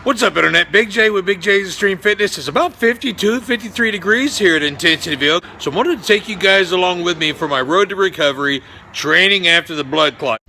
What's up, Internet? Big J with Big J's Extreme Fitness. It's about 52, 53 degrees here at Intensityville. So I wanted to take you guys along with me for my road to recovery, training after the blood clot.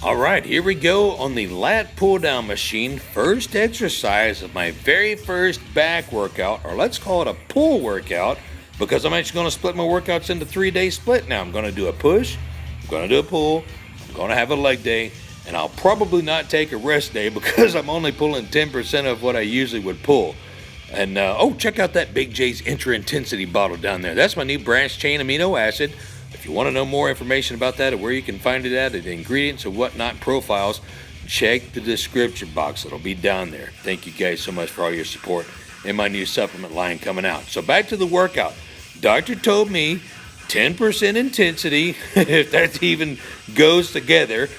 All right, here we go on the lat pull down machine. First exercise of my very first back workout, or let's call it a pull workout, because I'm actually going to split my workouts into 3-day split now. I'm going to do a push, I'm going to do a pull, I'm going to have a leg day, and I'll probably not take a rest day because I'm only pulling 10% of what I usually would pull. And oh, check out that Big J's Intra Intensity bottle down there. That's my new branched chain amino acid. If you want to know more information about that or where you can find it at, the ingredients and whatnot profiles, check the description box. It'll be down there. Thank you guys so much for all your support in my new supplement line coming out. So back to the workout. Doctor told me 10% intensity, if that even goes together,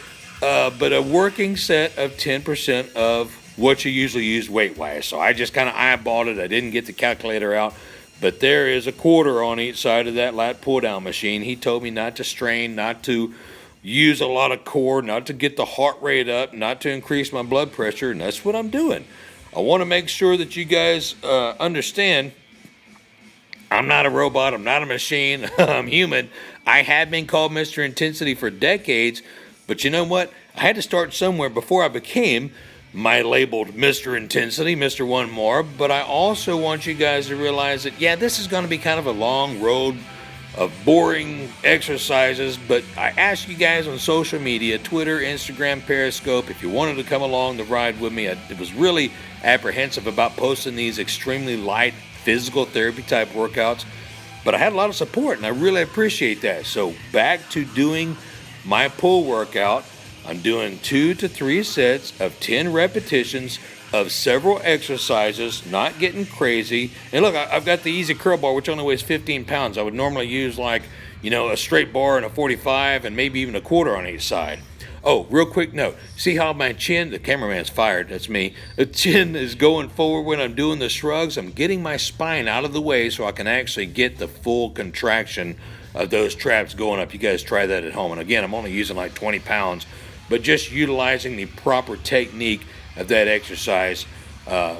but a working set of 10% of what you usually use weight-wise. So I just kind of eyeballed it. I didn't get the calculator out. But there is a quarter on each side of that lat pull-down machine. He told me not to strain, not to use a lot of core, not to get the heart rate up, not to increase my blood pressure, and that's what I'm doing. I want to make sure that you guys understand I'm not a robot, I'm not a machine, I'm human. I have been called Mr. Intensity for decades, but you know what? I had to start somewhere before I became my labeled Mr. Intensity, Mr. One More, but I also want you guys to realize that, yeah, this is going to be kind of a long road of boring exercises, but I asked you guys on social media, Twitter, Instagram, Periscope, if you wanted to come along the ride with me. I was really apprehensive about posting these extremely light physical therapy type workouts, but I had a lot of support, and I really appreciate that. So back to doing my pull workout. I'm doing 2 to 3 sets of 10 repetitions of several exercises, not getting crazy. And look, I've got the easy curl bar, which only weighs 15 pounds. I would normally use like, a straight bar and a 45 and maybe even a quarter on each side. Oh, real quick note. See how my chin, the cameraman's fired, that's me. The chin is going forward when I'm doing the shrugs. I'm getting my spine out of the way so I can actually get the full contraction of those traps going up. You guys try that at home. And again, I'm only using like 20 pounds. But just utilizing the proper technique of that exercise, for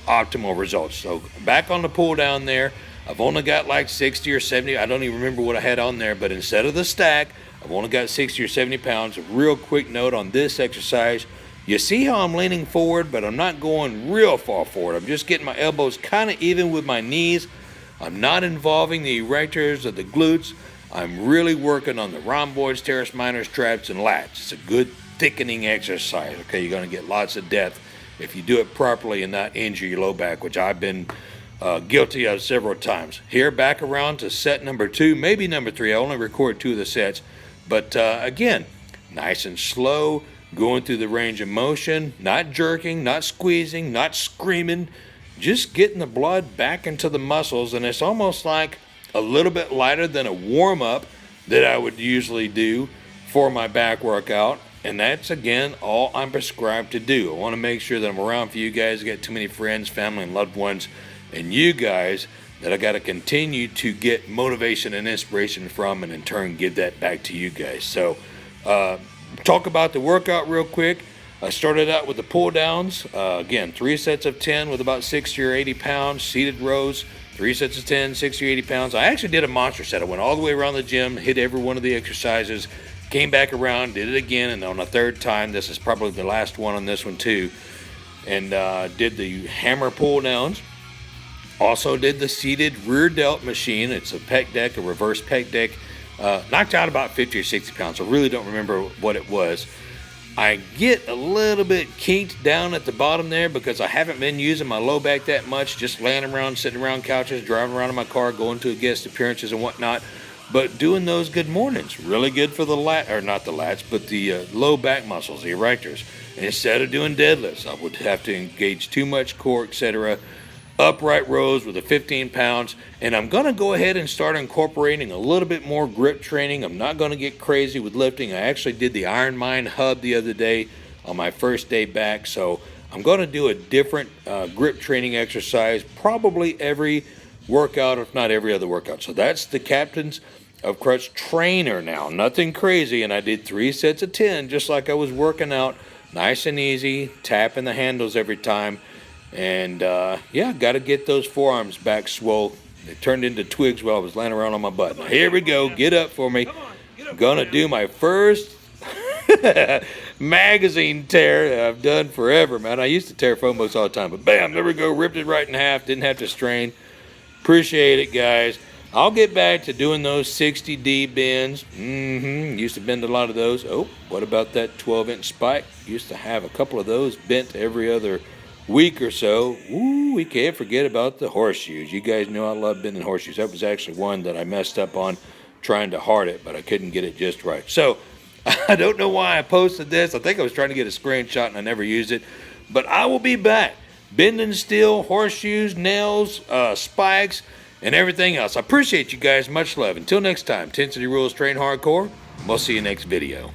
optimal results. So back on the pull down there, I've only got like 60 or 70. I don't even remember what I had on there, but instead of the stack, I've only got 60 or 70 pounds. A real quick note on this exercise. You see how I'm leaning forward, but I'm not going real far forward. I'm just getting my elbows kind of even with my knees. I'm not involving the erectors of the glutes. I'm really working on the rhomboids, teres minors, traps, and lats. It's a good thickening exercise. Okay, you're going to get lots of depth if you do it properly and not injure your low back, which I've been guilty of several times. Here, back around to set number 2, maybe number 3. I only record 2 of the sets. But again, nice and slow, going through the range of motion, not jerking, not squeezing, not screaming, just getting the blood back into the muscles. And it's almost like a little bit lighter than a warm-up that I would usually do for my back workout. And that's, again, all I'm prescribed to do. I want to make sure that I'm around for you guys. I got too many friends, family, and loved ones, and you guys that I got to continue to get motivation and inspiration from, and in turn give that back to you guys. So talk about the workout real quick. I started out with the pull downs. Again, 3 sets of 10 with about 60 or 80 pounds, seated rows. 3 sets of 10, 60 or 80 pounds. I actually did a monster set. I went all the way around the gym, hit every one of the exercises, came back around, did it again, and on a third time, this is probably the last one on this one too, and did the hammer pull downs. Also did the seated rear delt machine. It's a pec deck, a reverse pec deck. Knocked out about 50 or 60 pounds. I really don't remember what it was. I get a little bit kinked down at the bottom there because I haven't been using my low back that much, just laying around, sitting around couches, driving around in my car, going to guest appearances and whatnot. But doing those good mornings, really good for the the low back muscles, the erectors. And instead of doing deadlifts, I would have to engage too much core, etc. Upright rows with the 15 pounds, and I'm going to go ahead and start incorporating a little bit more grip training. I'm not going to get crazy with lifting. I actually did the Iron Mind hub the other day on my first day back, so I'm going to do a different grip training exercise probably every workout, if not every other workout. So that's the captain's of crutch trainer now. Nothing crazy, and I did 3 sets of 10, just like I was working out. Nice and easy, tapping the handles every time. And yeah, got to get those forearms back swole. They turned into twigs while I was laying around on my butt. Now, here we go. Get up for me. I'm going to do my first magazine tear that I've done forever, man. I used to tear foam books all the time, but bam, there we go. Ripped it right in half. Didn't have to strain. Appreciate it, guys. I'll get back to doing those 60D bends. Used to bend a lot of those. Oh, what about that 12-inch spike? Used to have a couple of those bent every other week or so. Ooh, we can't forget about the horseshoes. You guys know I love bending horseshoes. That was actually one that I messed up on trying to hard it, but I couldn't get it just right. So I don't know why I posted this. I think I was trying to get a screenshot and I never used it. But I will be back. Bending steel, horseshoes, nails, spikes, and everything else. I appreciate you guys. Much love. Until next time, Intensity Rules, train hardcore. We'll see you next video.